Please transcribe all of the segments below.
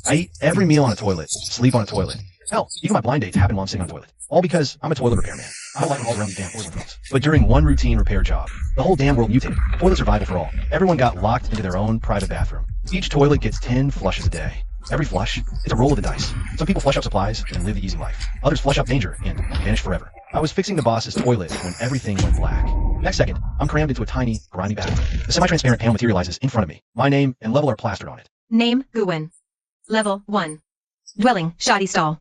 I eat every meal on a toilet, sleep on a toilet. Hell, even my blind dates happen while I'm sitting on a toilet. All because I'm a toilet repairman. I don't like them all around these damn porcelain things. But during one routine repair job, the whole damn world mutated. Toilet survival for all. Everyone got locked into their own private bathroom. Each toilet gets 10 flushes a day. Every flush, it's a roll of the dice. Some people flush out supplies and live the easy life. Others flush out danger and vanish forever. I was fixing the boss's toilet when everything went black. Next second, I'm crammed into a tiny, grimy bathroom. The semi-transparent panel materializes in front of me. My name and level are plastered on it. Name, Guwen. Level 1. Dwelling, shoddy stall.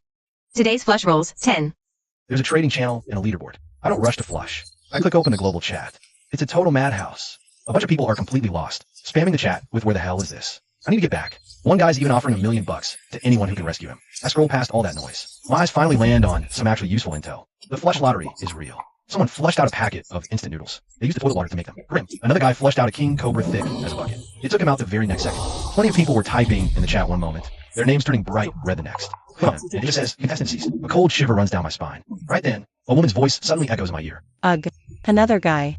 Today's flush rolls, 10. There's a trading channel and a leaderboard. I don't rush to flush. I click open the global chat. It's a total madhouse. A bunch of people are completely lost, spamming the chat with "where the hell is this?" I need to get back. One guy's even offering $1 million to anyone who can rescue him. I scroll past all that noise. My eyes finally land on some actually useful intel. The flush lottery is real. Someone flushed out a packet of instant noodles. They used the toilet water to make them. Grim. Another guy flushed out a king cobra thick as a bucket. It took him out the very next second. Plenty of people were typing in the chat one moment, their names turning bright red the next. And it just says contestant ceased. A cold shiver runs down my spine. Right then, a woman's voice suddenly echoes in my ear. Ugh. Another guy.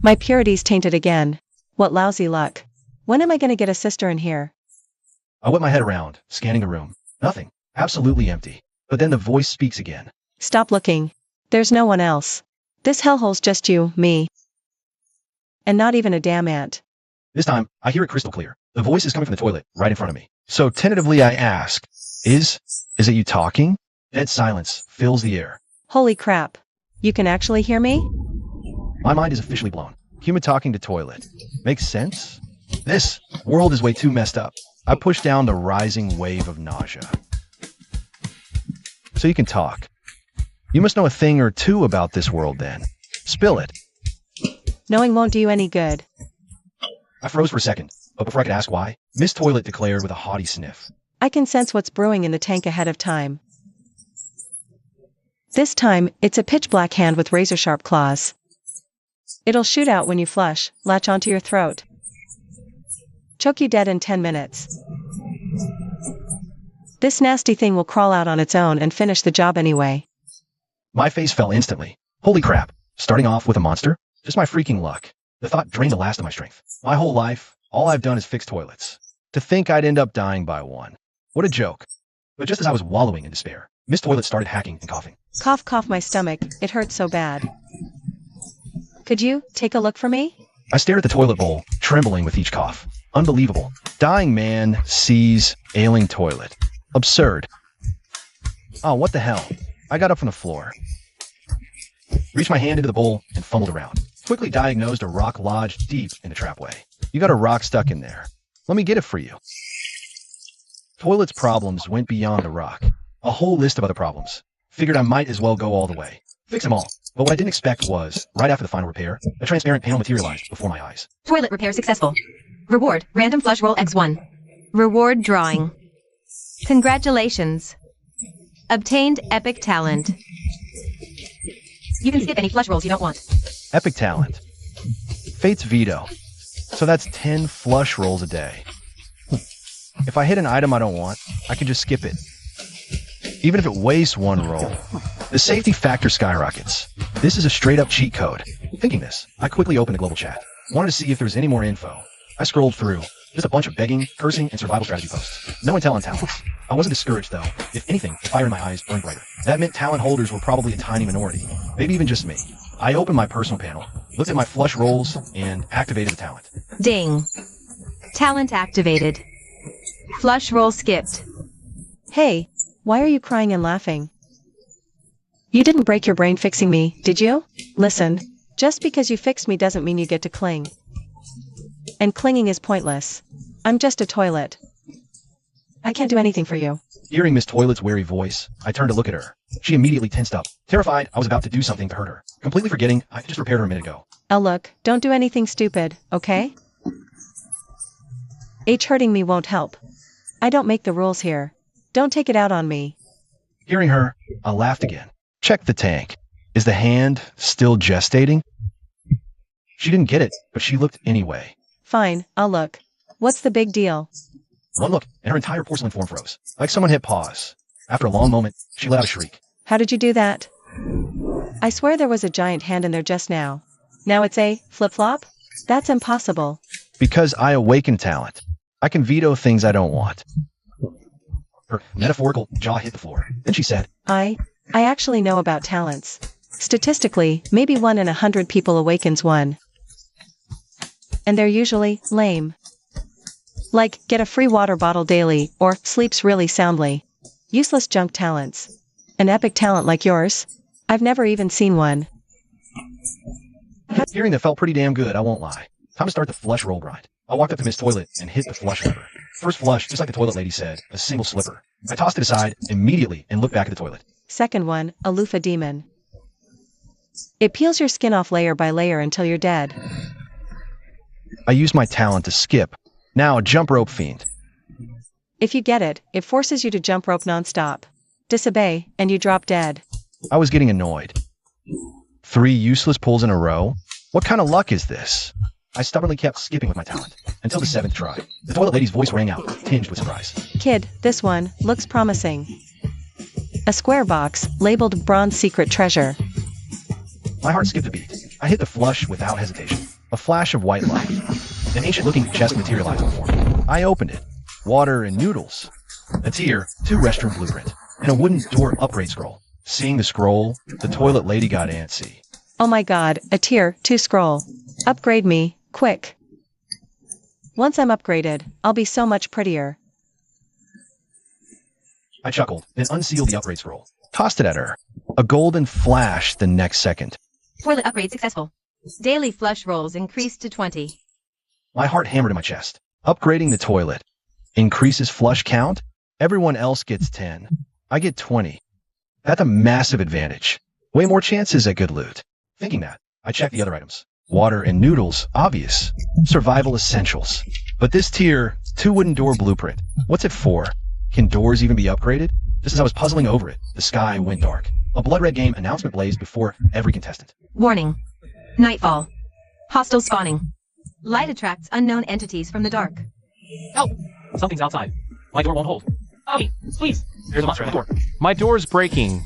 My purity's tainted again. What lousy luck. When am I gonna get a sister in here? I whip my head around, scanning the room. Nothing. Absolutely empty. But then the voice speaks again. Stop looking. There's no one else. This hellhole's just you, me. And not even a damn ant. This time, I hear it crystal clear. The voice is coming from the toilet, right in front of me. So tentatively I ask, Is it you talking? Dead silence fills the air. Holy crap. You can actually hear me? My mind is officially blown. Human talking to toilet. Makes sense? This world is way too messed up. I push down the rising wave of nausea. So you can talk. You must know a thing or two about this world then. Spill it. Knowing won't do you any good. I froze for a second, but before I could ask why, Miss Toilet declared with a haughty sniff. I can sense what's brewing in the tank ahead of time. This time, it's a pitch-black hand with razor-sharp claws. It'll shoot out when you flush, latch onto your throat. Choke you dead in 10 minutes. This nasty thing will crawl out on its own and finish the job anyway. My face fell instantly. Holy crap. Starting off with a monster? Just my freaking luck. The thought drained the last of my strength. My whole life, all I've done is fix toilets. To think I'd end up dying by one. What a joke. But just as I was wallowing in despair, Miss Toilet started hacking and coughing. Cough, cough, my stomach. It hurts so bad. Could you take a look for me? I stared at the toilet bowl, trembling with each cough. Unbelievable. Dying man sees ailing toilet. Absurd. Oh, what the hell? I got up from the floor, reached my hand into the bowl, and fumbled around. Quickly diagnosed a rock lodged deep in the trapway. You got a rock stuck in there. Let me get it for you. Toilet's problems went beyond the rock. A whole list of other problems. Figured I might as well go all the way. Fix them all. But what I didn't expect was, right after the final repair, a transparent panel materialized before my eyes. Toilet repair successful. Reward, random flush roll X1. Reward drawing. Congratulations. Obtained epic talent. You can skip any flush rolls you don't want. Epic talent. Fate's veto. So that's 10 flush rolls a day. If I hit an item I don't want, I can just skip it. Even if it wastes one roll. The safety factor skyrockets. This is a straight-up cheat code. Thinking this, I quickly opened the global chat. Wanted to see if there was any more info. I scrolled through. Just a bunch of begging, cursing, and survival strategy posts. No intel on talents. I wasn't discouraged, though. If anything, the fire in my eyes burned brighter. That meant talent holders were probably a tiny minority. Maybe even just me. I opened my personal panel, looked at my flush rolls, and activated the talent. Ding. Talent activated. Flush roll skipped. Hey, why are you crying and laughing? You didn't break your brain fixing me, did you? Listen, just because you fixed me doesn't mean you get to cling. And clinging is pointless. I'm just a toilet. I can't do anything for you. Hearing Miss Toilet's wary voice, I turned to look at her. She immediately tensed up. Terrified, I was about to do something to hurt her. Completely forgetting, I just repaired her a minute ago. Oh look, don't do anything stupid, okay? Hurting me won't help. I don't make the rules here. Don't take it out on me. Hearing her, I laughed again. Check the tank. Is the hand still gestating? She didn't get it, but she looked anyway. Fine, I'll look. What's the big deal? One look, and her entire porcelain form froze. Like someone hit pause. After a long moment, she let out a shriek. How did you do that? I swear there was a giant hand in there just now. Now it's a flip-flop? That's impossible. Because I awaken talent. I can veto things I don't want. Her metaphorical jaw hit the floor. Then she said, I actually know about talents. Statistically, maybe 1 in 100 people awakens one. And they're usually lame. Like, get a free water bottle daily, or sleeps really soundly. Useless junk talents. An epic talent like yours? I've never even seen one. Hearing that felt pretty damn good, I won't lie. Time to start the flush roll grind. I walked up to Miss Toilet and hit the flush lever. First flush, just like the toilet lady said, a single slipper. I tossed it aside immediately and looked back at the toilet. Second one, a loofah demon. It peels your skin off layer by layer until you're dead. I used my talent to skip. Now a jump rope fiend. If you get it, it forces you to jump rope nonstop. Disobey, and you drop dead. I was getting annoyed. 3 useless pulls in a row? What kind of luck is this? I stubbornly kept skipping with my talent, until the 7th try. The toilet lady's voice rang out, tinged with surprise. Kid, this one looks promising. A square box, labeled Bronze Secret Treasure. My heart skipped a beat. I hit the flush without hesitation. A flash of white light. An ancient-looking chest materialized before me. I opened it. Water and noodles. A tier, 2 restroom blueprint, and a wooden door upgrade scroll. Seeing the scroll, the toilet lady got antsy. Oh my god, a tier 2 scroll. Upgrade me, quick. Once I'm upgraded, I'll be so much prettier. I chuckled, then unsealed the upgrade scroll. Tossed it at her. A golden flash the next second. Toilet upgrade successful. Daily flush rolls increased to 20. My heart hammered in my chest. Upgrading the toilet. Increases flush count? Everyone else gets 10. I get 20. That's a massive advantage. Way more chances at good loot. Thinking that, I checked the other items. Water and noodles, obvious. Survival essentials. But this tier, 2 wooden door blueprint. What's it for? Can doors even be upgraded? Just as I was puzzling over it, the sky went dark. A blood red game announcement blazed before every contestant. Warning. Nightfall. Hostile spawning. Light attracts unknown entities from the dark. Help! Something's outside. My door won't hold. Mommy, please! There's a monster at the door. My door's breaking.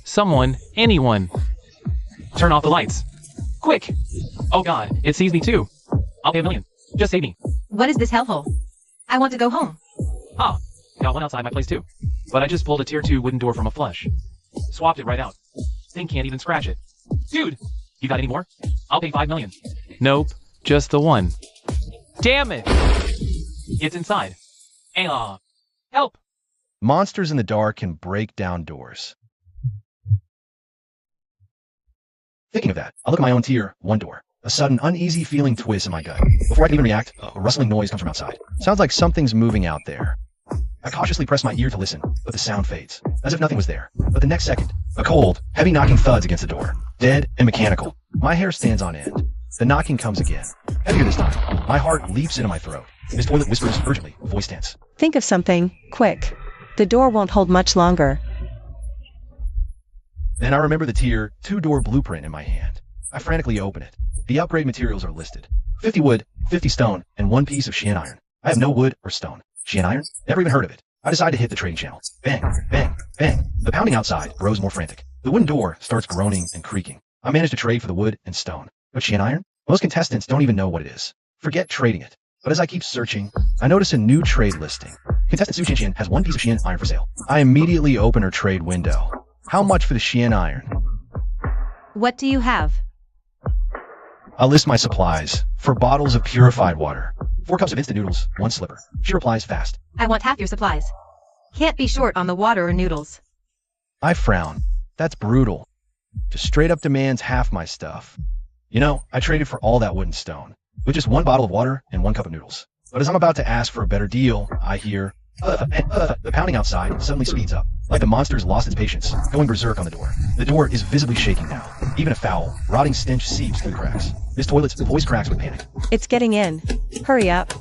Someone, anyone. Turn off the lights. Quick! Oh god, it sees me too. I'll pay $1 million. Just save me. What is this hellhole? I want to go home. Ah, got one outside my place too. But I just pulled a tier 2 wooden door from a flush. Swapped it right out. Thing can't even scratch it. Dude, you got any more? I'll pay $5 million. Nope, just the one. Damn it! It's inside. Help! Monsters in the dark can break down doors. Thinking of that, I look at my own tier, 1 door. A sudden, uneasy feeling twists in my gut. Before I can even react, a rustling noise comes from outside. Sounds like something's moving out there. I cautiously press my ear to listen, but the sound fades, as if nothing was there. But the next second, a cold, heavy knocking thuds against the door. Dead and mechanical. My hair stands on end. The knocking comes again. Heavier this time. My heart leaps into my throat. Miss Toilet whispers urgently, voice tense. Think of something, quick. The door won't hold much longer. Then I remember the tier 2 door blueprint in my hand. I frantically open it. The upgrade materials are listed. 50 wood, 50 stone, and 1 piece of sheehan iron. I have no wood or stone. Sheehan iron? Never even heard of it. I decide to hit the trading channel. Bang, bang, bang. The pounding outside grows more frantic. The wooden door starts groaning and creaking. I manage to trade for the wood and stone. But sheehan iron? Most contestants don't even know what it is. Forget trading it. But as I keep searching, I notice a new trade listing. Contestant Su Chin Chin has 1 piece of sheehan iron for sale. I immediately open her trade window. How much for the sheehan iron? What do you have? I'll list my supplies. For bottles of purified water. 4 cups of instant noodles, 1 slipper. She replies fast. I want half your supplies. Can't be short on the water or noodles. I frown. That's brutal. Just straight up demands half my stuff. You know, I traded for all that wood and stone. With just 1 bottle of water and 1 cup of noodles. But as I'm about to ask for a better deal, I hear, the pounding outside suddenly speeds up. Like the monster's lost its patience, going berserk on the door. The door is visibly shaking now. Even a foul, rotting stench seeps through the cracks. Miss Toilet's voice cracks with panic. It's getting in. Hurry up.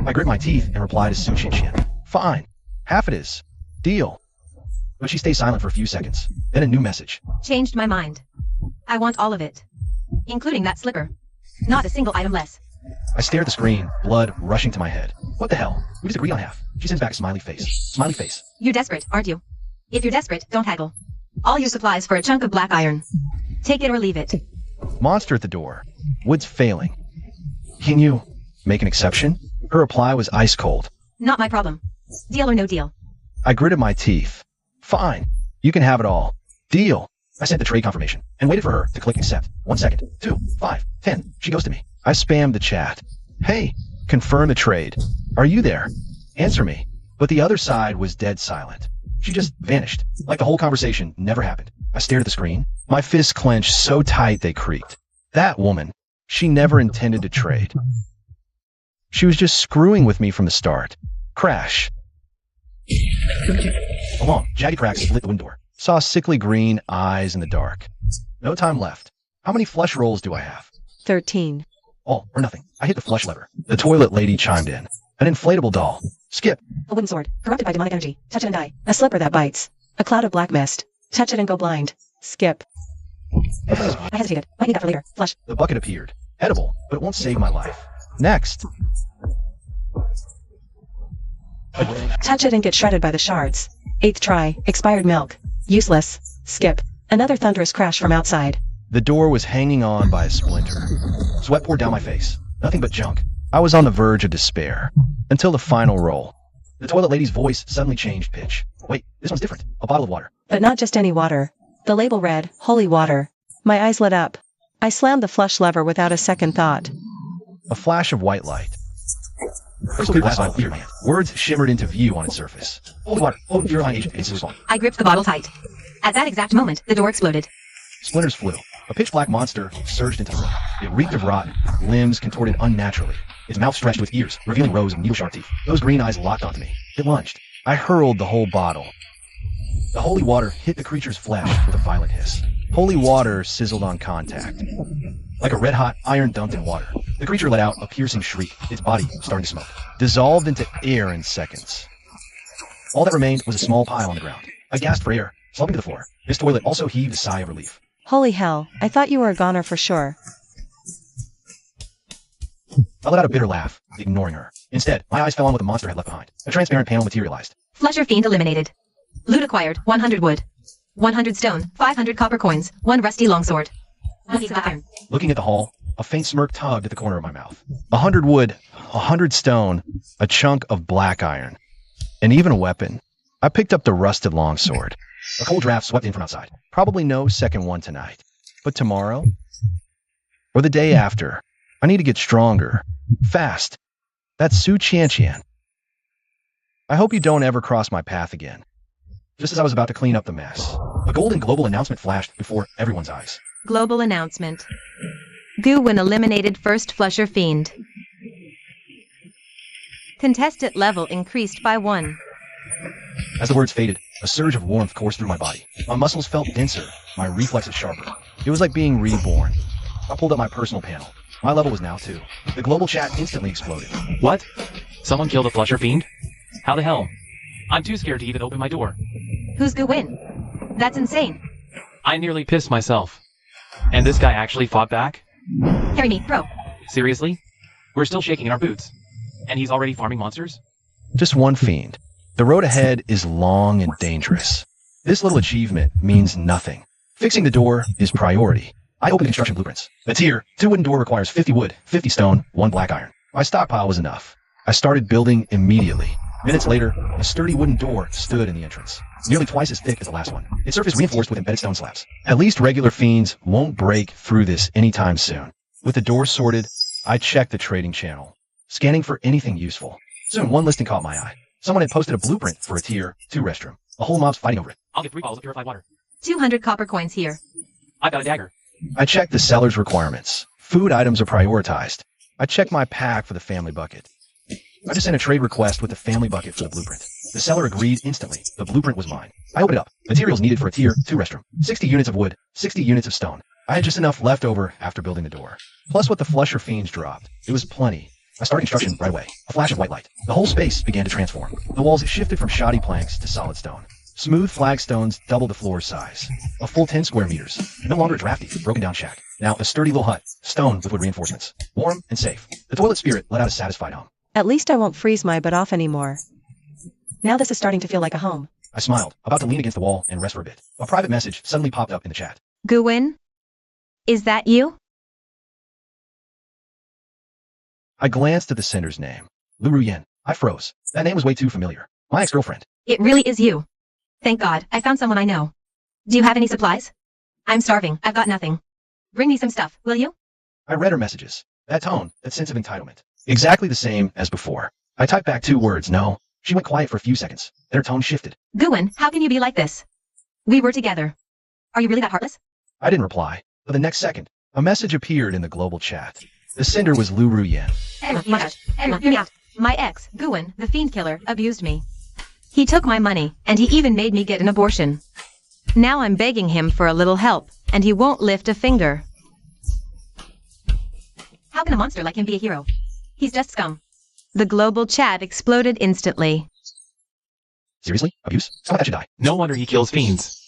I grit my teeth and reply to Su Chin Chin. Fine. Half it is. Deal. But she stays silent for a few seconds. Then a new message. Changed my mind. I want all of it. Including that slipper. Not a single item less. I stare at the screen, blood rushing to my head. What the hell? We just agreed on half. She sends back a smiley face. Smiley face. You're desperate, aren't you? If you're desperate, don't haggle. All your supplies for a chunk of black iron. Take it or leave it. Monster at the door. Wood's failing. Can you make an exception? Her reply was ice cold. Not my problem. Deal or no deal? I gritted my teeth. Fine. You can have it all. Deal. I sent the trade confirmation and waited for her to click accept. 1 second, 2, 5, 10. She goes to me. I spammed the chat. Hey, confirm the trade. Are you there? Answer me. But the other side was dead silent. She just vanished, like the whole conversation never happened. I stared at the screen. My fists clenched so tight they creaked. That woman, she never intended to trade. She was just screwing with me from the start. Crash. A long, jagged crack split the window door. Saw sickly green eyes in the dark. No time left. How many flush rolls do I have? 13. All or nothing. I hit the flush lever. The toilet lady chimed in. An inflatable doll. Skip. A wooden sword, corrupted by demonic energy. Touch it and die. A slipper that bites. A cloud of black mist. Touch it and go blind. Skip. I hesitated. Might need that for later. Flush. The bucket appeared. Edible, but it won't save my life. Next. Touch it and get shredded by the shards. 8th try. Expired milk. Useless. Skip. Another thunderous crash from outside. The door was hanging on by a splinter. Sweat poured down my face. Nothing but junk. I was on the verge of despair. Until the final roll. The toilet lady's voice suddenly changed pitch. Wait, this one's different. A bottle of water. But not just any water. The label read, holy water. My eyes lit up. I slammed the flush lever without a second thought. A flash of white light. Crystal clear glass bottle, clear hand. Words shimmered into view on its surface. Holy water. Potent purifying agent. It's so I gripped the bottle tight. At that exact moment, the door exploded. Splinters flew. A pitch-black monster surged into the room. It reeked of rot, limbs contorted unnaturally. Its mouth stretched to its ears, revealing rows of needle-sharp teeth. Those green eyes locked onto me. It lunged. I hurled the whole bottle. The holy water hit the creature's flesh with a violent hiss. Holy water sizzled on contact. Like a red-hot iron dumped in water, the creature let out a piercing shriek, its body starting to smoke. Dissolved into air in seconds. All that remained was a small pile on the ground. I gasped for air, slumping to the floor. His toilet also heaved a sigh of relief. Holy hell, I thought you were a goner for sure. I let out a bitter laugh, ignoring her. Instead, my eyes fell on what the monster had left behind. A transparent panel materialized. Flusher fiend eliminated. Loot acquired, 100 wood. 100 stone, 500 copper coins, 1 rusty longsword. 1 piece of iron. Looking at the haul, a faint smirk tugged at the corner of my mouth. 100 wood, 100 stone, a chunk of black iron, and even a weapon. I picked up the rusted longsword. A cold draft swept in from outside. Probably no second one tonight. But tomorrow? Or the day after? I need to get stronger. Fast. That's Su Qian. I hope you don't ever cross my path again. Just as I was about to clean up the mess, a golden global announcement flashed before everyone's eyes. Global announcement. Guwin eliminated first Flusher fiend. Contestant level increased by 1. As the words faded, a surge of warmth coursed through my body. My muscles felt denser, my reflexes sharper. It was like being reborn. I pulled up my personal panel. My level was now 2. The global chat instantly exploded. What? Someone killed a flusher fiend? How the hell? I'm too scared to even open my door. Who's Guwin? That's insane. I nearly pissed myself. And this guy actually fought back? Carry me, bro. Seriously? We're still shaking in our boots. And he's already farming monsters? Just one fiend. The road ahead is long and dangerous. This little achievement means nothing. Fixing the door is priority. I opened construction blueprints. A tier, 2 wooden door requires 50 wood, 50 stone, 1 black iron. My stockpile was enough. I started building immediately. Minutes later, a sturdy wooden door stood in the entrance. Nearly twice as thick as the last one. Its surface reinforced with embedded stone slabs. At least regular fiends won't break through this anytime soon. With the door sorted, I checked the trading channel, scanning for anything useful. Soon, one listing caught my eye. Someone had posted a blueprint for a tier 2 restroom. A whole mob's fighting over it. I'll get 3 bottles of purified water. 200 copper coins here. I've got a dagger. I checked the seller's requirements. Food items are prioritized. I checked my pack for the family bucket. I just sent a trade request with the family bucket for the blueprint. The seller agreed instantly. The blueprint was mine. I opened it up. Materials needed for a tier 2 restroom. 60 units of wood, 60 units of stone. I had just enough left over after building the door. Plus what the flusher fiends dropped. It was plenty. I started construction right away. A flash of white light. The whole space began to transform. The walls shifted from shoddy planks to solid stone. Smooth flagstones doubled the floor size. A full 10 square meters. No longer a drafty, broken down shack. Now a sturdy little hut, stone with wood reinforcements. Warm and safe. The toilet spirit let out a satisfied hum. At least I won't freeze my butt off anymore. Now this is starting to feel like a home. I smiled, about to lean against the wall and rest for a bit. A private message suddenly popped up in the chat. Guwin? Is that you? I glanced at the sender's name. Lu Yen. I froze. That name was way too familiar. My ex-girlfriend. It really is you. Thank God, I found someone I know. Do you have any supplies? I'm starving, I've got nothing. Bring me some stuff, will you? I read her messages. That tone, that sense of entitlement. Exactly the same as before. I typed back 2 words, no. She went quiet for a few seconds. Then her tone shifted. Guwen, how can you be like this? We were together. Are you really that heartless? I didn't reply. But the next second, a message appeared in the global chat. The sender was Lu Yen. Emma, hear me out. My ex, Guwen, the fiend killer, abused me. He took my money, and he even made me get an abortion. Now I'm begging him for a little help, and he won't lift a finger. How can a monster like him be a hero? He's just scum. The global chat exploded instantly. Seriously? Abuse? Someone that should die. No wonder he kills fiends.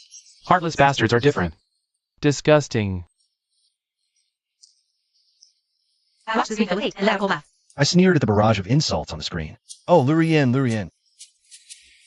Heartless bastards are different. Disgusting. I watched this video with hate and let a laugh. I sneered at the barrage of insults on the screen. Oh, Lu Yen.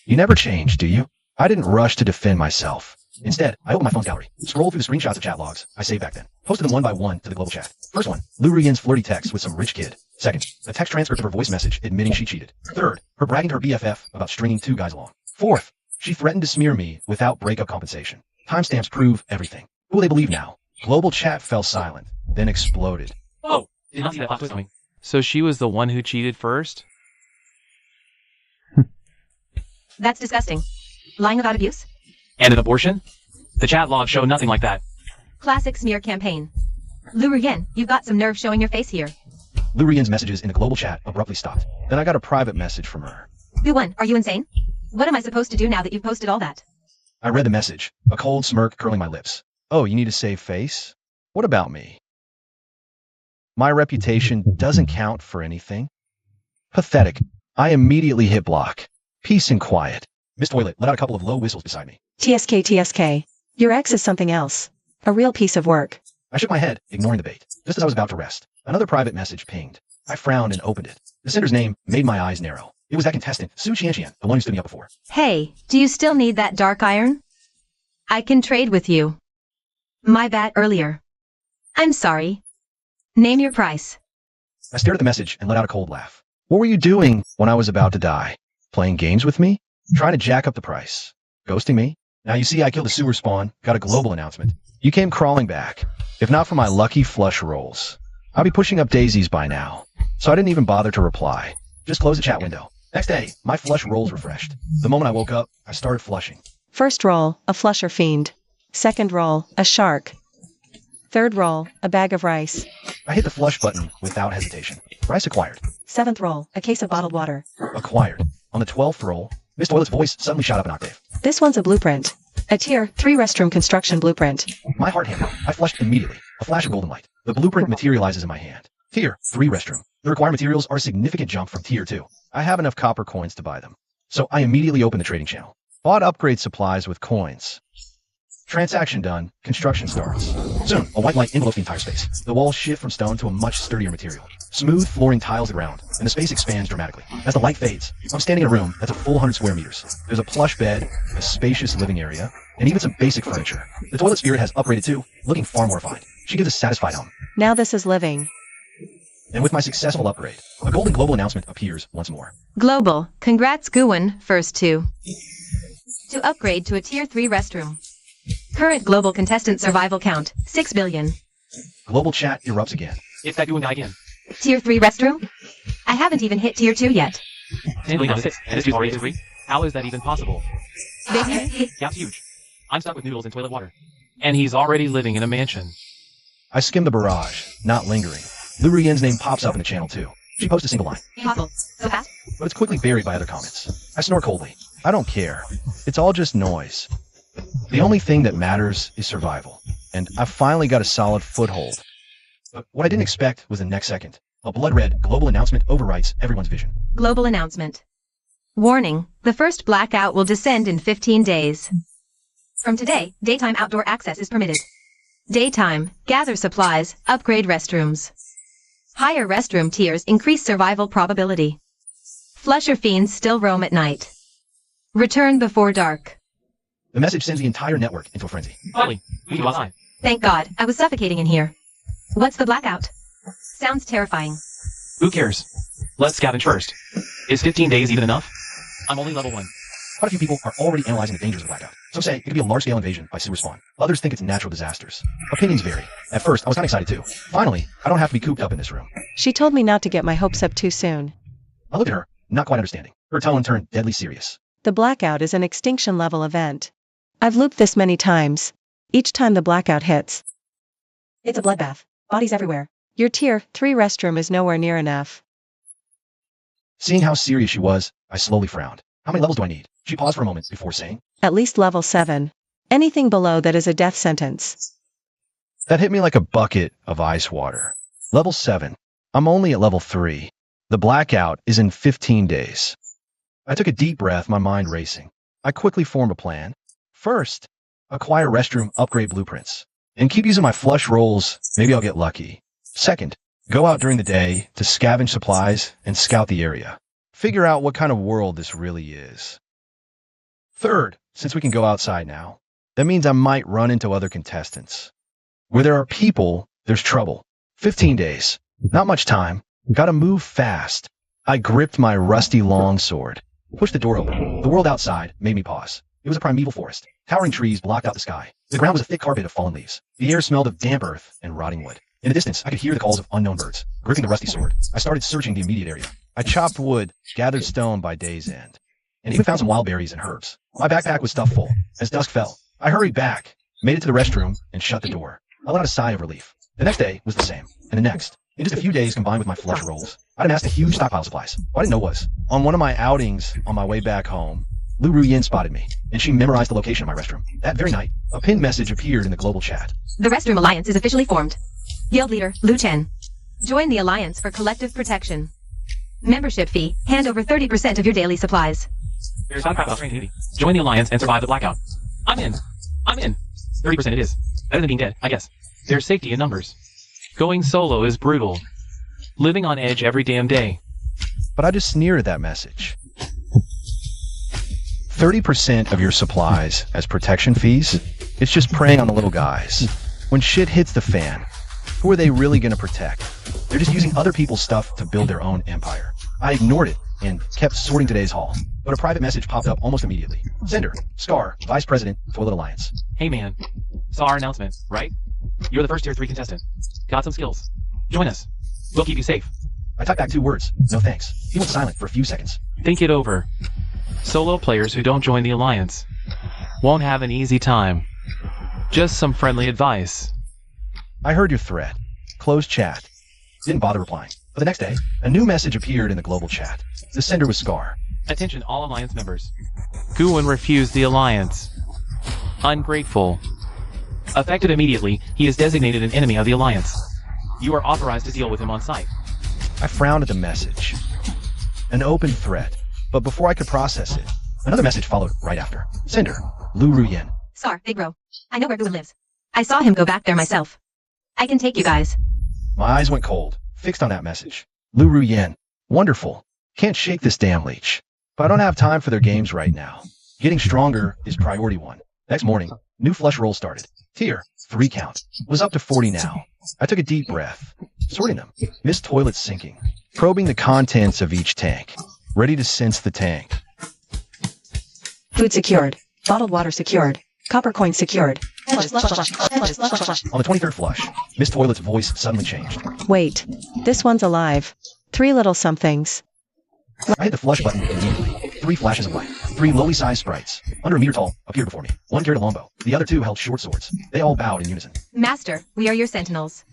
You never change, do you? I didn't rush to defend myself. Instead, I opened my phone's gallery, scrolled through the screenshots of chat logs I saved back then, posted them one by one to the global chat. First one, Lu Yen's flirty text with some rich kid. Second, a text transcript of her voice message admitting she cheated. Third, her bragging to her BFF about stringing 2 guys along. Fourth, she threatened to smear me without breakup compensation. Timestamps prove everything. Who will they believe now? Global chat fell silent, then exploded. Oh, did not see that plot twist coming. So she was the one who cheated first? That's disgusting. Lying about abuse? And an abortion? The chat logs show nothing like that. Classic smear campaign. Lu Yen, you've got some nerve showing your face here. Lu Yen's messages in the global chat abruptly stopped. Then I got a private message from her. Guwen, are you insane? What am I supposed to do now that you've posted all that? I read the message, a cold smirk curling my lips. Oh, you need to save face? What about me? My reputation doesn't count for anything? Pathetic. I immediately hit block. Peace and quiet. Miss Toilet let out a couple of low whistles beside me. TSK. Your ex is something else. A real piece of work. I shook my head, ignoring the bait. Just as I was about to rest, another private message pinged. I frowned and opened it. The sender's name made my eyes narrow. It was that contestant, Su Qianqian, the one who stood me up before. Hey, do you still need that dark iron? I can trade with you. My bad earlier. I'm sorry. Name your price. I stared at the message and let out a cold laugh. What were you doing when I was about to die? Playing games with me? Trying to jack up the price? Ghosting me? Now you see I killed a sewer spawn, got a global announcement. You came crawling back. If not for my lucky flush rolls, I'd be pushing up daisies by now. So I didn't even bother to reply. Just close the chat window. Next day, my flush rolls refreshed. The moment I woke up, I started flushing. First roll, a flusher fiend. Second roll, a shark. Third roll, a bag of rice. I hit the flush button without hesitation. Rice acquired. Seventh roll, a case of bottled water. Acquired. On the 12th roll, Miss Toilet's voice suddenly shot up an octave. This one's a blueprint. A tier 3 restroom construction blueprint. My heart hammered. I flushed immediately. A flash of golden light. The blueprint materializes in my hand. Tier 3 restroom. The required materials are a significant jump from Tier 2. I have enough copper coins to buy them. So I immediately opened the trading channel. Bought upgrade supplies with coins. Transaction done. Construction starts. Soon, a white light envelopes the entire space. The walls shift from stone to a much sturdier material. Smooth flooring tiles the ground, and the space expands dramatically. As the light fades, I'm standing in a room that's a full 100 square meters. There's a plush bed, a spacious living area, and even some basic furniture. The toilet spirit has upgraded too, looking far more refined. She gives a satisfied hum. Now this is living. And with my successful upgrade, a golden global announcement appears once more. Global, congrats Guwen, first 2. To upgrade to a Tier 3 restroom. Current global contestant survival count, 6 billion. Global chat erupts again. It's that doing guy again. Tier 3 restroom? I haven't even hit Tier 2 yet. Totally not 6, and this dude's already Tier 3? How is that even possible? Gap's huge. I'm stuck with noodles and toilet water. And he's already living in a mansion. I skim the barrage, not lingering. Lu Yen's name pops up in the channel too. She posts a single line. Impossible. So fast? But it's quickly buried by other comments. I snort coldly. I don't care. It's all just noise. The only thing that matters is survival. And I finally got a solid foothold. But what I didn't expect was the next second. A blood-red global announcement overwrites everyone's vision. Global announcement. Warning, the first blackout will descend in 15 days. From today, daytime outdoor access is permitted. Daytime, gather supplies, upgrade restrooms. Higher restroom tiers increase survival probability. Flusher fiends still roam at night. Return before dark. The message sends the entire network into a frenzy. Finally, we can go outside. Thank God, I was suffocating in here. What's the blackout? Sounds terrifying. Who cares? Let's scavenge first. Is 15 days even enough? I'm only level 1. Quite a few people are already analyzing the dangers of blackout. Some say it could be a large-scale invasion by sewer spawn. Others think it's natural disasters. Opinions vary. At first, I was kind of excited too. Finally, I don't have to be cooped up in this room. She told me not to get my hopes up too soon. I looked at her, not quite understanding. Her tone turned deadly serious. The blackout is an extinction level event. I've looped this many times. Each time the blackout hits, it's a bloodbath. Bodies everywhere. Your tier 3 restroom is nowhere near enough. Seeing how serious she was, I slowly frowned. How many levels do I need? She paused for a moment before saying, At least level 7. Anything below that is a death sentence. That hit me like a bucket of ice water. Level 7. I'm only at level 3. The blackout is in 15 days. I took a deep breath, my mind racing. I quickly formed a plan. First, acquire restroom upgrade blueprints. And keep using my flush rolls, maybe I'll get lucky. Second, go out during the day to scavenge supplies and scout the area. Figure out what kind of world this really is. Third, since we can go outside now, that means I might run into other contestants. Where there are people, there's trouble. 15 days. Not much time. Gotta move fast. I gripped my rusty longsword. Pushed the door open. The world outside made me pause. It was a primeval forest. Towering trees blocked out the sky. The ground was a thick carpet of fallen leaves. The air smelled of damp earth and rotting wood. In the distance, I could hear the calls of unknown birds. Gripping the rusty sword, I started searching the immediate area. I chopped wood, gathered stone by day's end, and even found some wild berries and herbs. My backpack was stuffed full. As dusk fell, I hurried back, made it to the restroom, and shut the door. I let out a sigh of relief. The next day was the same, and the next. In just a few days, combined with my flush rolls, I'd amassed a huge stockpile of supplies. What I didn't know was, on one of my outings on my way back home, Lu Ruyin spotted me, and she memorized the location of my restroom. That very night, a pinned message appeared in the global chat. The Restroom Alliance is officially formed. Guild leader, Lu Chen. Join the Alliance for collective protection. Membership fee, hand over 30% of your daily supplies. There's not crap about community. Join the Alliance and survive the blackout. I'm in. 30% it is. Better than being dead, I guess. There's safety in numbers. Going solo is brutal. Living on edge every damn day. But I just sneered at that message. 30% of your supplies as protection fees? It's just preying on the little guys. When shit hits the fan, who are they really going to protect? They're just using other people's stuff to build their own empire. I ignored it and kept sorting today's haul. But a private message popped up almost immediately. Sender, Scar, Vice President, Toilet Alliance. Hey man, saw our announcement, right? You're the first tier 3 contestant. Got some skills. Join us. We'll keep you safe. I typed back 2 words. No thanks. He went silent for a few seconds. Think it over. Solo players who don't join the Alliance won't have an easy time. Just some friendly advice. I heard your threat. Close chat. Didn't bother replying. But the next day, a new message appeared in the global chat. The sender was Scar. Attention all Alliance members. Guwen refused the Alliance. Ungrateful. Effective immediately, he is designated an enemy of the Alliance. You are authorized to deal with him on site. I frowned at the message. An open threat. But before I could process it, another message followed right after. Sender, Lu Ruyin. Scar, Big Bro. I know where Guwen lives. I saw him go back there myself. I can take you guys. My eyes went cold, fixed on that message. Lu Ruyin. Wonderful. Can't shake this damn leech. But I don't have time for their games right now. Getting stronger is priority 1. Next morning, new flush roll started. Tier 3 count. Was up to 40 now. I took a deep breath, sorting them. Missed toilets sinking. Probing the contents of each tank. Ready to sense the tank. Food secured. Bottled water secured. Copper coin secured. On the 23rd flush, Miss Toilet's voice suddenly changed. Wait. This one's alive. 3 little somethings. I hit the flush button immediately. 3 flashes of light. 3 lowly-sized sprites, under a meter tall, appeared before me. One carried a longbow. The other 2 held short swords. They all bowed in unison. Master, we are your sentinels.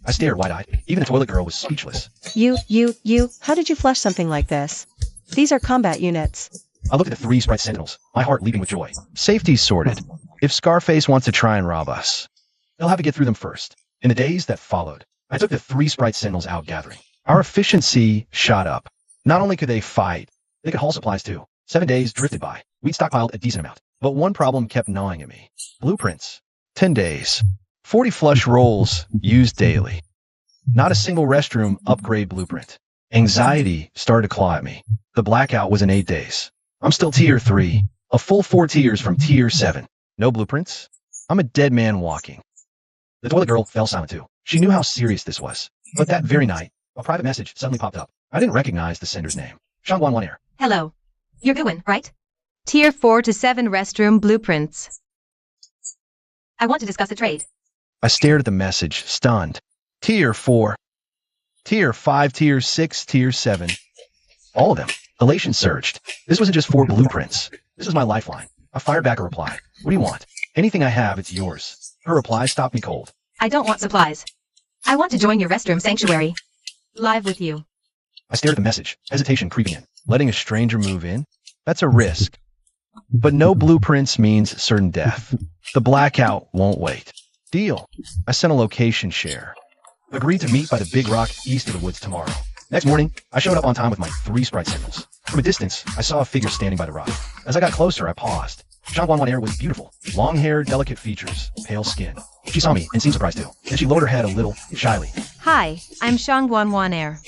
I stared wide-eyed. Even the toilet girl was speechless. You, how did you flush something like this? These are combat units. I looked at the 3 sprite sentinels, my heart leaping with joy. Safety's sorted. If Scarface wants to try and rob us, they'll have to get through them first. In the days that followed, I took the 3 sprite sentinels out gathering. Our efficiency shot up. Not only could they fight, they could haul supplies too. 7 days drifted by. We'd stockpiled a decent amount. But one problem kept gnawing at me. Blueprints. 10 days. 40 flush rolls used daily. Not a single restroom upgrade blueprint. Anxiety started to claw at me. The blackout was in 8 days. I'm still tier 3. A full 4 tiers from tier 7. No blueprints? I'm a dead man walking. The toilet girl fell silent too. She knew how serious this was. But that very night, A private message suddenly popped up. I didn't recognize the sender's name. Shangwan Air. Hello. You're Guin, right? Tier 4 to 7 restroom blueprints. I want to discuss a trade. I stared at the message, stunned. Tier 4. Tier 5, Tier 6, Tier 7. All of them. Elation surged. This wasn't just 4 blueprints. This was my lifeline. I fired back a reply. What do you want? Anything I have, it's yours. Her reply stopped me cold. I don't want supplies. I want to join your restroom sanctuary. Live with you. I stared at the message, hesitation creeping in. Letting a stranger move in? That's a risk. But no blueprints means certain death. The blackout won't wait. Deal. I sent a location share. Agreed to meet by the big rock east of the woods tomorrow. Next morning, I showed up on time with my 3 sprite signals. From a distance, I saw a figure standing by the rock. As I got closer, I paused. Shangwan Air was beautiful. Long hair, delicate features, pale skin. She saw me and seemed surprised too. Then she lowered her head a little, shyly. Hi, I'm Shangwan Air.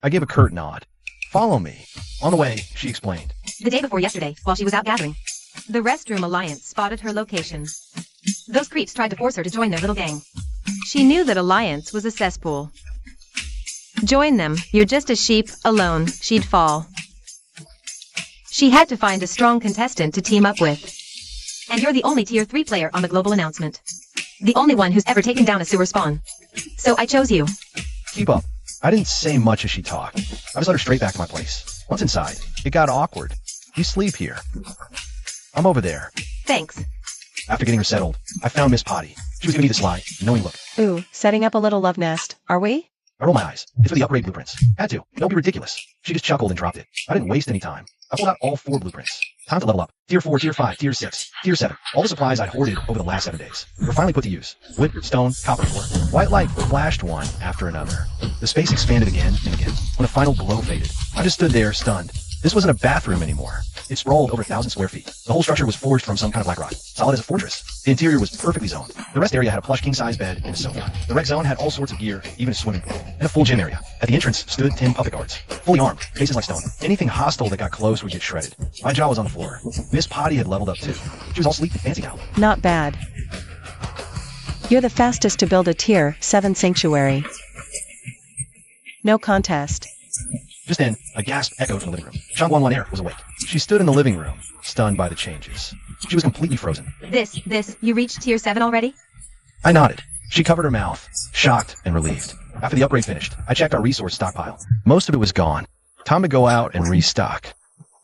I gave a curt nod. Follow me. On the way, she explained. The day before yesterday, while she was out gathering, the Restroom Alliance spotted her location. Those creeps tried to force her to join their little gang. She knew that Alliance was a cesspool. Join them, you're just a sheep, alone, she'd fall. She had to find a strong contestant to team up with. And you're the only Tier 3 player on the global announcement. The only one who's ever taken down a sewer spawn. So I chose you. Keep up. I didn't say much as she talked. I just led her straight back to my place. Once inside, it got awkward. You sleep here. I'm over there. Thanks. After getting her settled, I found Miss Potty. She was giving me the sly, knowing look. Ooh, setting up a little love nest, are we? I rolled my eyes. It's for the upgrade blueprints. Had to. Don't be ridiculous. She just chuckled and dropped it. I didn't waste any time. I pulled out all 4 blueprints. Time to level up. Tier 4, Tier 5, Tier 6, Tier 7. All the supplies I'd hoarded over the last 7 days were finally put to use. Wood, stone, copper ore. White light flashed one after another. The space expanded again and again. When the final glow faded, I just stood there, stunned. This wasn't a bathroom anymore. It sprawled over 1,000 square feet. The whole structure was forged from some kind of black rock, solid as a fortress. The interior was perfectly zoned. The rest area had a plush king-size bed and a sofa. The rec zone had all sorts of gear, even a swimming pool, and a full gym area. At the entrance stood 10 puppet guards, fully armed, faces like stone. Anything hostile that got close would get shredded. My jaw was on the floor. Miss Potty had leveled up too. She was all sleek and fancy now. Not bad. You're the fastest to build a Tier 7 sanctuary. No contest. Just then, a gasp echoed from the living room. Shangwan Air was awake. She stood in the living room, stunned by the changes. She was completely frozen. You reached Tier 7 already? I nodded. She covered her mouth, shocked and relieved. After the upgrade finished, I checked our resource stockpile. Most of it was gone. Time to go out and restock.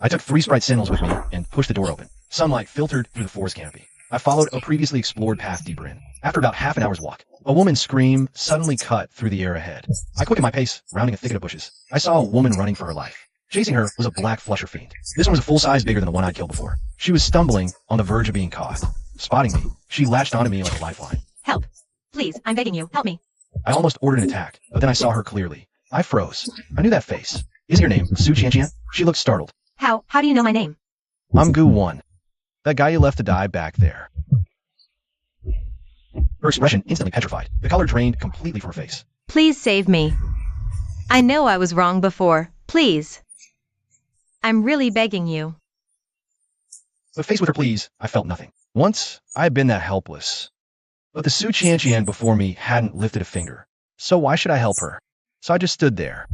I took 3 sprite sentinels with me and pushed the door open. Sunlight filtered through the forest canopy. I followed a previously explored path deeper in. After about half an hour's walk, a woman's scream suddenly cut through the air ahead. I quickened my pace, rounding a thicket of bushes. I saw a woman running for her life. Chasing her was a black flusher fiend. This one was a full size bigger than the one I'd killed before. She was stumbling on the verge of being caught. Spotting me, she latched onto me like a lifeline. Help. Please, I'm begging you, help me. I almost ordered an attack, but then I saw her clearly. I froze. I knew that face. Isn't your name Su Qianqian? She looked startled. How do you know my name? I'm Gu 1. That guy you left to die back there. Her expression instantly petrified. The color drained completely from her face. Please save me. I know I was wrong before. Please. I'm really begging you. But faced with her pleas, I felt nothing. Once, I had been that helpless. But the Su Qianqian before me hadn't lifted a finger. So why should I help her? So I just stood there,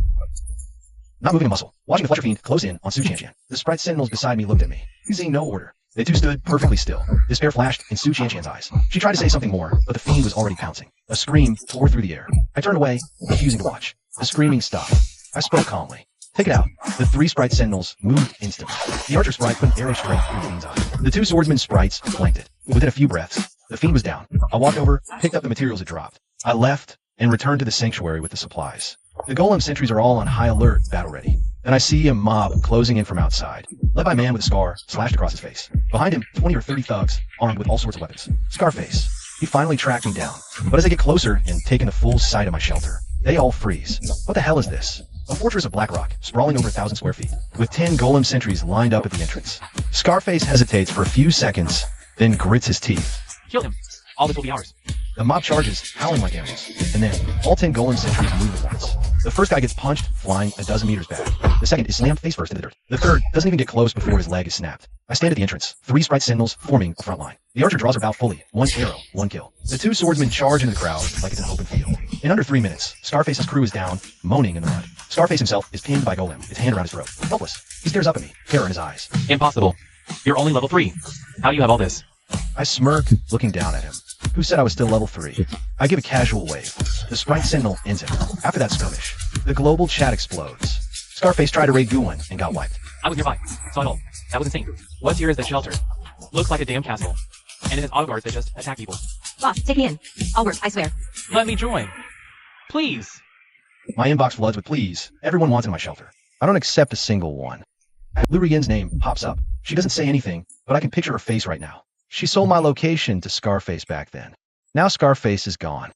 not moving a muscle, watching the flusher fiend close in on Su Qianqian. The sprite sentinels beside me looked at me, seeing no order. They too stood perfectly still. Despair flashed in Su Qianqian's eyes. She tried to say something more, but the fiend was already pouncing. A scream tore through the air. I turned away, refusing to watch. The screaming stopped. I spoke calmly. Take it out. The 3 sprite sentinels moved instantly. The archer sprite put an arrow straight through the fiend's eye. The 2 swordsman sprites flanked it. Within a few breaths, the fiend was down. I walked over, picked up the materials it dropped. I left and returned to the sanctuary with the supplies. The golem sentries are all on high alert, battle ready. Then I see a mob closing in from outside, led by a man with a scar slashed across his face. Behind him, 20 or 30 thugs, armed with all sorts of weapons. Scarface. He finally tracked me down. But as I get closer and taken the full sight of my shelter, they all freeze. What the hell is this? A fortress of black rock, sprawling over 1,000 square feet, with 10 golem sentries lined up at the entrance. Scarface hesitates for a few seconds, then grits his teeth. Kill him. All this will be ours. The mob charges, howling like animals, and then all 10 golem sentries move at once. The first guy gets punched, flying a dozen meters back. The second is slammed face first into the dirt. The third doesn't even get close before his leg is snapped. I stand at the entrance, 3 sprite sentinels forming a front line. The archer draws her bow fully, 1 arrow, 1 kill. The 2 swordsmen charge into the crowd like it's an open field. In under 3 minutes, Scarface's crew is down, moaning in the mud. Scarface himself is pinned by Golem, his hand around his throat. Helpless. He stares up at me, terror in his eyes. Impossible. You're only level 3. How do you have all this? I smirk, looking down at him. Who said I was still level 3? I give a casual wave. The Sprite Sentinel ends it. After that skirmish, the global chat explodes. Scarface tried to raid Guwen and got wiped. I was nearby. Saw it all. That was insane. What's here is the shelter. Looks like a damn castle. And it has auto guards that just attack people. Boss, take me in. I'll work, I swear. Let me join. Please. My inbox floods with please. Everyone wants in my shelter. I don't accept a single one. Lu Ruyen's name pops up. She doesn't say anything, but I can picture her face right now. She sold my location to Scarface back then. Now Scarface is gone.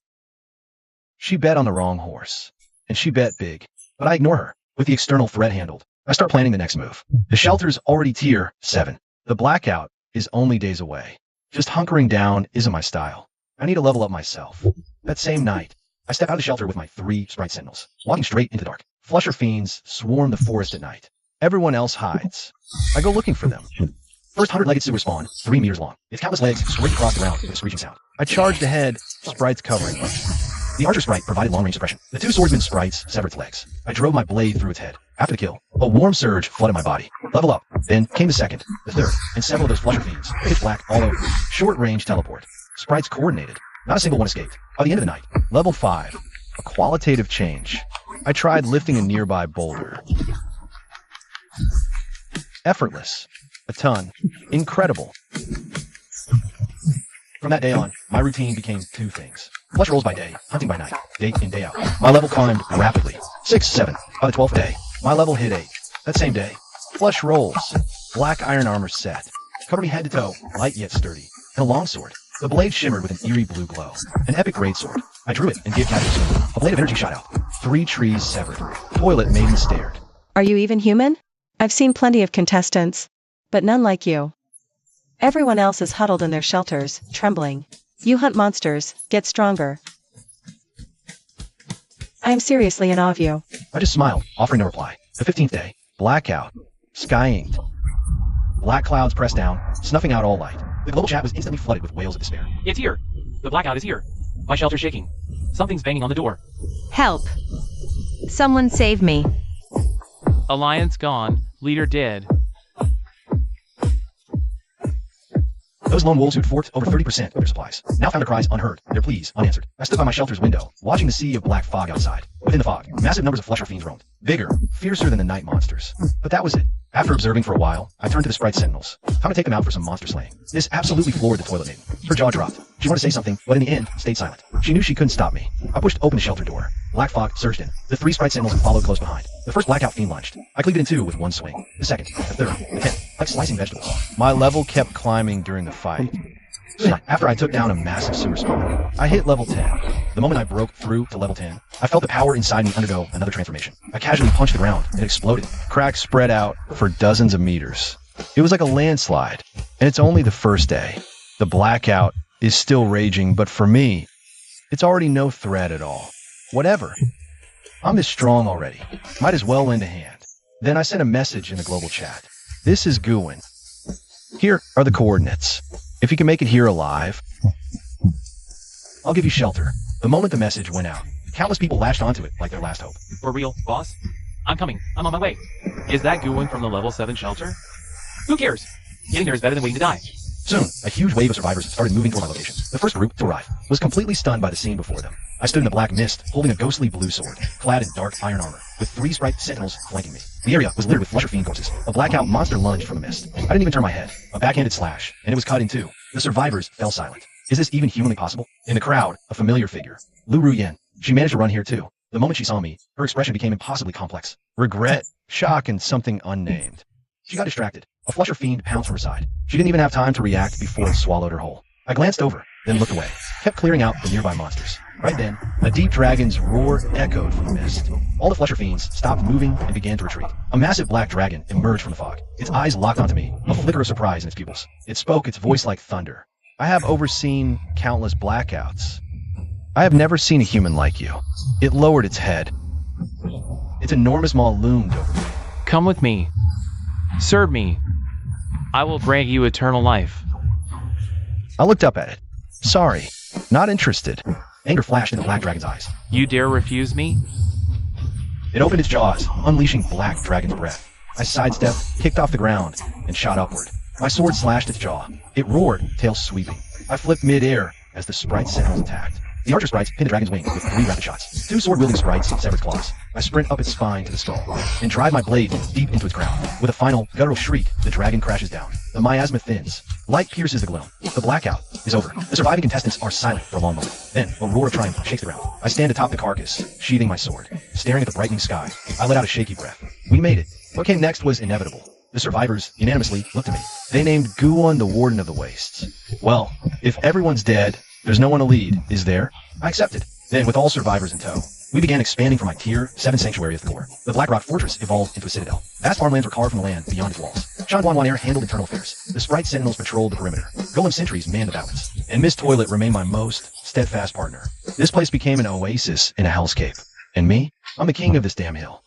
She bet on the wrong horse. And she bet big. But I ignore her. With the external threat handled, I start planning the next move. The shelter's already tier 7. The blackout is only days away. Just hunkering down isn't my style. I need to level up myself. That same night, I step out of the shelter with my 3 Sprite Sentinels, walking straight into the dark. Flusher fiends swarm the forest at night. Everyone else hides. I go looking for them. First 100-legged sewer spawn, 3 meters long. Its countless legs scrape across the ground with a screeching sound. I charged ahead, Sprites covering me. The archer sprite provided long-range suppression. The 2 swordsman sprites severed its legs. I drove my blade through its head. After the kill, a warm surge flooded my body. Level up. Then came the second, the third, and several of those flusher fiends, pitch black all over me. Short-range teleport. Sprites coordinated. Not a single one escaped. By the end of the night, level 5. A qualitative change. I tried lifting a nearby boulder. Effortless. A ton. Incredible. From that day on, my routine became 2 things. Flush rolls by day, hunting by night, day in, day out. My level climbed rapidly. 6, 7. By the 12th day, my level hit 8. That same day, flush rolls. Black iron armor set. Covered me head to toe, light yet sturdy. And a longsword. The blade shimmered with an eerie blue glow. An epic greatsword. I drew it and gave casual swing. A blade of energy shot out. 3 trees severed. Toilet maiden stared. Are you even human? I've seen plenty of contestants, but none like you. Everyone else is huddled in their shelters, trembling. You hunt monsters, get stronger. I am seriously in awe of you. I just smiled, offering no reply. The 15th day, blackout. Sky inked. Black clouds pressed down, snuffing out all light. The global chat was instantly flooded with wails of despair. It's here. The blackout is here. My shelter's shaking. Something's banging on the door. Help. Someone save me. Alliance gone. Leader dead. Those lone wolves who'd forked over 30% of their supplies now found their cries unheard, their pleas unanswered. I stood by my shelter's window, watching the sea of black fog outside. Within the fog, massive numbers of flusher fiends roamed. Bigger, fiercer than the night monsters. But that was it. After observing for a while, I turned to the Sprite Sentinels. Time to take them out for some monster slaying. This absolutely floored the toilet maiden. Her jaw dropped. She wanted to say something, but in the end, stayed silent. She knew she couldn't stop me. I pushed open the shelter door. Black fog surged in. The 3 Sprite Sentinels followed close behind. The first blackout fiend lunged. I cleaved it in 2 with 1 swing. The second, the third, the 10th, like slicing vegetables. My level kept climbing during the fight. After I took down a massive sewer spawn, I hit level 10. The moment I broke through to level 10, I felt the power inside me undergo another transformation. I casually punched the ground, and it exploded. Cracks spread out for dozens of meters. It was like a landslide, and it's only the first day. The blackout is still raging, but for me, it's already no threat at all. Whatever. I'm this strong already. Might as well lend a hand. Then I sent a message in the global chat. This is Guwen. Here are the coordinates. If you can make it here alive, I'll give you shelter. The moment the message went out, countless people lashed onto it like their last hope. For real, boss? I'm coming. I'm on my way. Is that Guwen from the level 7 shelter? Who cares? Getting there is better than waiting to die. Soon, a huge wave of survivors started moving toward my location. The first group to arrive was completely stunned by the scene before them. I stood in the black mist, holding a ghostly blue sword, clad in dark iron armor, with 3 Sprite Sentinels flanking me. The area was littered with flusher fiend corpses. A blackout monster lunged from the mist. I didn't even turn my head. A backhanded slash, and it was cut in 2. The survivors fell silent. Is this even humanly possible? In the crowd, a familiar figure. Lu Ruyen. She managed to run here too. The moment she saw me, her expression became impossibly complex. Regret, shock, and something unnamed. She got distracted. A flusher fiend pounced from her side. She didn't even have time to react before it swallowed her whole. I glanced over, then looked away, kept clearing out the nearby monsters. Right then, a deep dragon's roar echoed from the mist. All the flusher fiends stopped moving and began to retreat. A massive black dragon emerged from the fog. Its eyes locked onto me, a flicker of surprise in its pupils. It spoke, its voice like thunder. I have overseen countless blackouts. I have never seen a human like you. It lowered its head. Its enormous maw loomed over me. Come with me. Serve me. I will grant you eternal life. I looked up at it. Sorry, not interested. Anger flashed in the black dragon's eyes. You dare refuse me? It opened its jaws, unleashing black dragon's breath. I sidestepped, kicked off the ground, and shot upward. My sword slashed its jaw. It roared, tail sweeping. I flipped mid-air as the sprite sentinels attacked. The archer sprites pinned the dragon's wing with 3 rapid shots. 2 sword-wielding sprites severed its claws. I sprint up its spine to the skull and drive my blade deep into its crown. With a final guttural shriek, the dragon crashes down. The miasma thins. Light pierces the gloom. The blackout is over. The surviving contestants are silent for a long moment. Then, a roar of triumph shakes the ground. I stand atop the carcass, sheathing my sword. Staring at the brightening sky, I let out a shaky breath. We made it. What came next was inevitable. The survivors unanimously looked at me. They named Guwon the Warden of the Wastes. Well, if everyone's dead, there's no one to lead, is there? I accepted. Then, with all survivors in tow, we began expanding from my Tier 7 sanctuary at the core. The Black Rock Fortress evolved into a citadel. Vast farmlands were carved from the land beyond its walls. Shanguan handled internal affairs. The sprite sentinels patrolled the perimeter. Golem sentries manned the battlements. And Miss Toilet remained my most steadfast partner. This place became an oasis in a hellscape. And me? I'm the king of this damn hill.